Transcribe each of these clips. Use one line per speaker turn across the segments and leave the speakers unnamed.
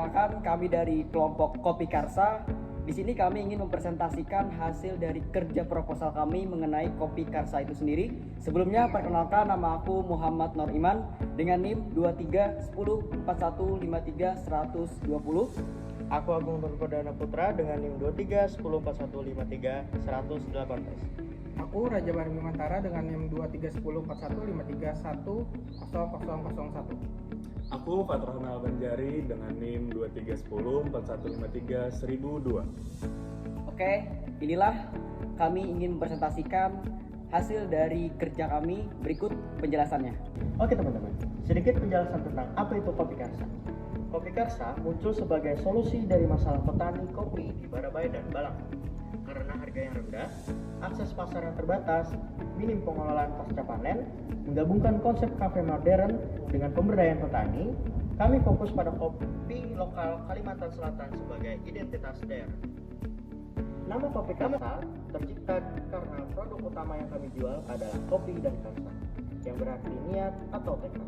Perkenalkan, kami dari kelompok Kopi Karsa. Di sini kami ingin mempresentasikan hasil dari kerja proposal kami mengenai Kopi Karsa itu sendiri. Sebelumnya, perkenalkan, nama aku Muhammad Nur Iman dengan NIM 23104153 120.
Aku Agung Nurperdana Putra dengan NIM 23104153 118.
Aku Raja Bani Bimantara dengan NIM 231041531001.
Aku Fathurrahman Al-Banjari dengan NIM 23104153 1002.
Oke, inilah kami ingin mempresentasikan hasil dari kerja kami. Berikut penjelasannya.
Oke teman-teman, sedikit penjelasan tentang apa itu Kopi Karsa. Kopi Karsa muncul sebagai solusi dari masalah petani kopi di Barabai dan Balang. Karena harga yang rendah, akses pasar yang terbatas, minim pengelolaan pasca panen, menggabungkan konsep kafe modern dengan pemberdayaan petani, kami fokus pada kopi lokal Kalimantan Selatan sebagai identitas daerah. Nama Kopi Karsa tercipta karena produk utama yang kami jual adalah kopi dan karsa, yang berarti niat atau tekad.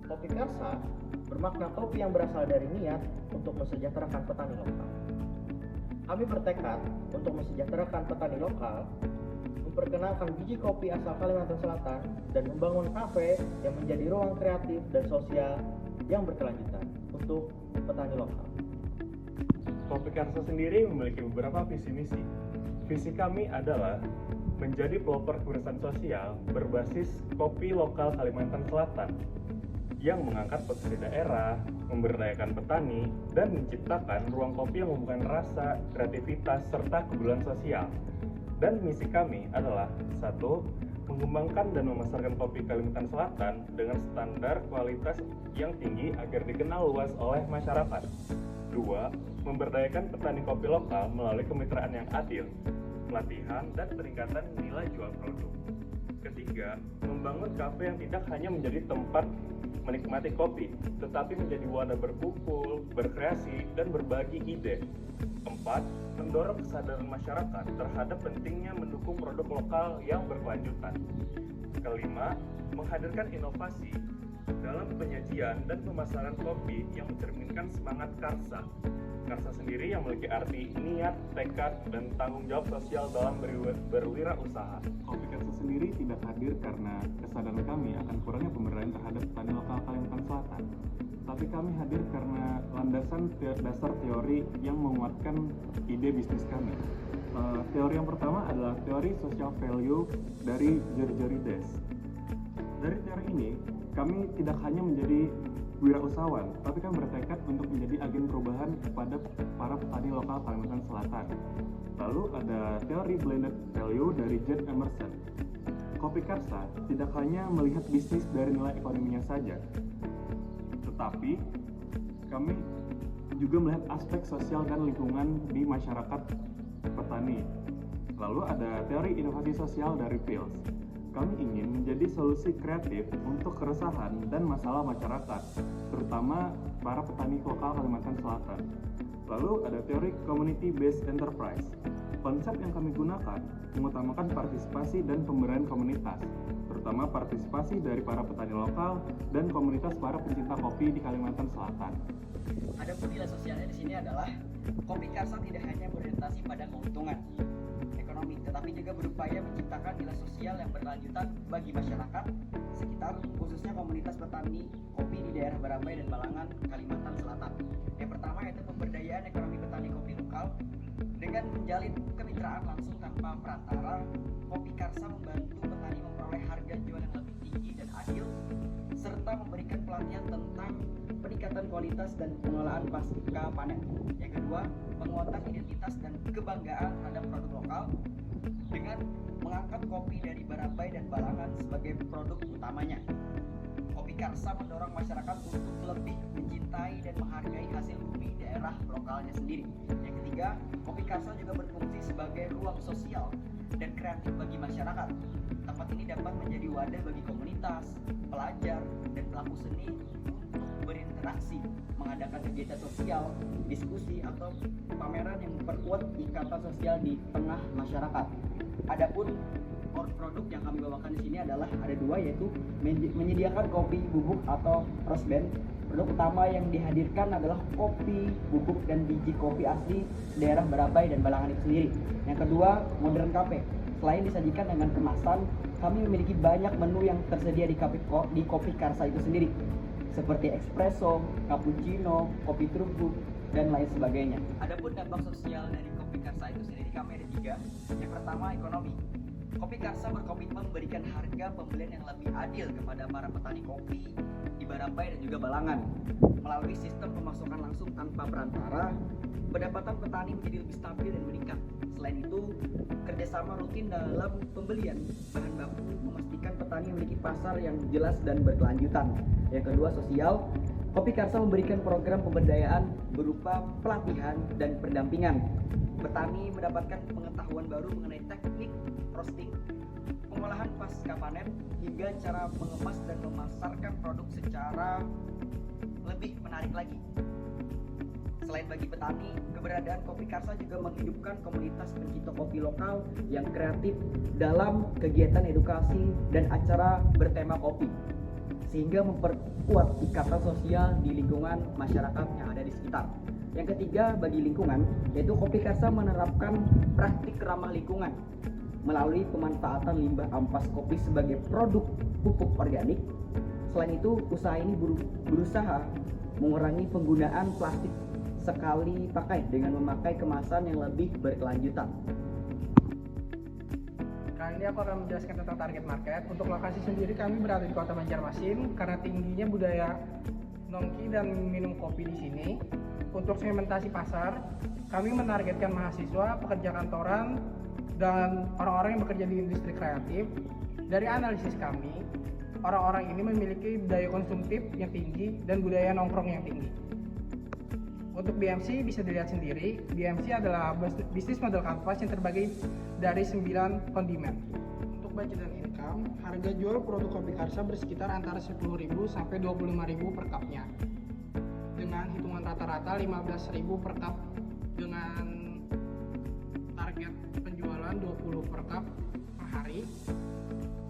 Kopi Karsa bermakna kopi yang berasal dari niat untuk mensejahterakan petani lokal. Kami bertekad untuk mensejahterakan petani lokal, memperkenalkan biji kopi asal Kalimantan Selatan, dan membangun kafe yang menjadi ruang kreatif dan sosial yang berkelanjutan untuk petani lokal.
Kopi Karsa sendiri memiliki beberapa visi misi. Visi kami adalah menjadi pelopor kewirausahaan sosial berbasis kopi lokal Kalimantan Selatan yang mengangkat potensi daerah, memberdayakan petani, dan menciptakan ruang kopi yang membuka rasa, kreativitas, serta kepedulian sosial. Dan misi kami adalah 1. Mengembangkan dan memasarkan kopi Kalimantan Selatan dengan standar kualitas yang tinggi agar dikenal luas oleh masyarakat. 2. Memberdayakan petani kopi lokal melalui kemitraan yang adil, pelatihan, dan peningkatan nilai jual produk. Ketiga, membangun kafe yang tidak hanya menjadi tempat menikmati kopi, tetapi menjadi wadah berkumpul, berkreasi, dan berbagi ide. 4. Mendorong kesadaran masyarakat terhadap pentingnya mendukung produk lokal yang berkelanjutan. Kelima, menghadirkan inovasi dalam penyajian dan pemasaran kopi yang mencerminkan semangat Karsa. Karsa sendiri yang memiliki arti niat, tekad, dan tanggung jawab sosial dalam berwirausaha. Kopi Karsa sendiri tidak hadir karena kesadaran kami akan kurangnya pemberdayaan terhadap petani lokal Kalimantan Selatan. Tapi kami hadir karena landasan dasar teori yang menguatkan ide bisnis kami. Teori yang pertama adalah teori social value dari Georgiades. Dari teori ini, kami tidak hanya menjadi wirausahawan, tapi kan bertekad untuk menjadi agen perubahan kepada para petani lokal Kalimantan Selatan. Lalu ada teori blended value dari Jed Emerson. Kopi Karsa tidak hanya melihat bisnis dari nilai ekonominya saja, tetapi kami juga melihat aspek sosial dan lingkungan di masyarakat petani. Lalu ada teori inovasi sosial dari Pils. Kami ingin menjadi solusi kreatif untuk keresahan dan masalah masyarakat, terutama para petani lokal Kalimantan Selatan. Lalu ada teori community based enterprise. Konsep yang kami gunakan mengutamakan partisipasi dan pemberdayaan komunitas, terutama partisipasi dari para petani lokal dan komunitas para pencinta kopi di Kalimantan Selatan.
Adapun nilai sosialnya di sini adalah Kopi Karsa tidak hanya berorientasi pada keuntungan ekonomi, tetapi juga berupaya menciptakan nilai sosial yang berkelanjutan bagi masyarakat sekitar, khususnya komunitas petani kopi di daerah Barabai dan Balangan, Kalimantan Selatan. Yang pertama yaitu pemberdayaan ekonomi petani kopi lokal. Dengan menjalin kemitraan langsung tanpa perantara, Kopi Karsa membantu petani memperoleh harga jual yang lebih tinggi dan adil, serta memberikan pelatihan tentang peningkatan kualitas dan pengelolaan pasca panen. Yang kedua, penguatan identitas dan kebanggaan terhadap produk lokal dengan mengangkat kopi dari Barabai dan Balangan sebagai produk utamanya. Kopi Karsa mendorong masyarakat untuk lebih mencintai dan menghargai hasil bumi daerah lokalnya sendiri. Yang ketiga, Kopi Karsa juga berfungsi sebagai ruang sosial dan kreatif bagi masyarakat. Tempat ini dapat menjadi wadah bagi komunitas, pelajar, dan pelaku seni untuk berinteraksi, mengadakan kegiatan sosial, diskusi, atau pameran yang memperkuat ikatan sosial di tengah masyarakat. Adapun produk yang kami bawakan di sini adalah ada dua, yaitu menyediakan kopi bubuk atau roast blend Produk utama yang dihadirkan adalah kopi, bubuk, dan biji kopi asli daerah Barabai dan Balangan itu sendiri. Yang kedua, modern cafe. Selain disajikan dengan kemasan, kami memiliki banyak menu yang tersedia di Kopi Karsa itu sendiri, seperti espresso, cappuccino, kopi tubruk, dan lain sebagainya. Adapun dampak sosial dari Kopi Karsa itu sendiri kami ada 3. Yang pertama, ekonomi. Kopi Karsa berkomitmen memberikan harga pembelian yang lebih adil kepada para petani kopi di Barabai dan juga Balangan. Melalui sistem pemasukan langsung tanpa perantara, pendapatan petani menjadi lebih stabil dan meningkat. Selain itu, kerjasama rutin dalam pembelian bahan baku memastikan petani memiliki pasar yang jelas dan berkelanjutan. Yang kedua, sosial. Kopi Karsa memberikan program pemberdayaan berupa pelatihan dan pendampingan. Petani mendapatkan pengetahuan baru mengenai teknik roasting, pengolahan pasca panen, hingga cara mengemas dan memasarkan produk secara lebih menarik lagi. Selain bagi petani, keberadaan Kopi Karsa juga menghidupkan komunitas pencinta kopi lokal yang kreatif dalam kegiatan edukasi dan acara bertema kopi, sehingga memperkuat ikatan sosial di lingkungan masyarakat yang ada di sekitar. Yang ketiga, bagi lingkungan, yaitu Kopi Karsa menerapkan praktik ramah lingkungan melalui pemanfaatan limbah ampas kopi sebagai produk pupuk organik. Selain itu, usaha ini berusaha mengurangi penggunaan plastik sekali pakai dengan memakai kemasan yang lebih berkelanjutan.
Kali ini aku akan menjelaskan tentang target market. Untuk lokasi sendiri kami berada di Kota Banjarmasin karena tingginya budaya nongki dan minum kopi di sini. Untuk segmentasi pasar, kami menargetkan mahasiswa, pekerja kantoran, dan orang-orang yang bekerja di industri kreatif. Dari analisis kami, orang-orang ini memiliki budaya konsumtif yang tinggi dan budaya nongkrong yang tinggi. Untuk BMC bisa dilihat sendiri, BMC adalah bisnis model kanvas yang terbagi dari 9 kondimen. Untuk budget dan income, harga jual produk Kopi Karsa bersekitar antara 10.000 sampai 25.000 per cupnya. Dengan hitungan rata-rata 15.000 per cup dengan target penjualan 20 per cup per hari.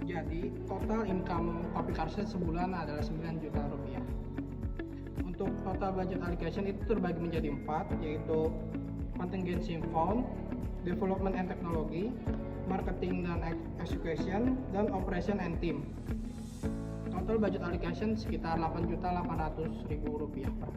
Jadi total income Kopi Karsa sebulan adalah 9 juta rupiah. Untuk total budget allocation itu terbagi menjadi 4, yaitu contingency fund, development and technology, marketing dan execution, dan operation and team. Total budget allocation sekitar 8.800.000 rupiah per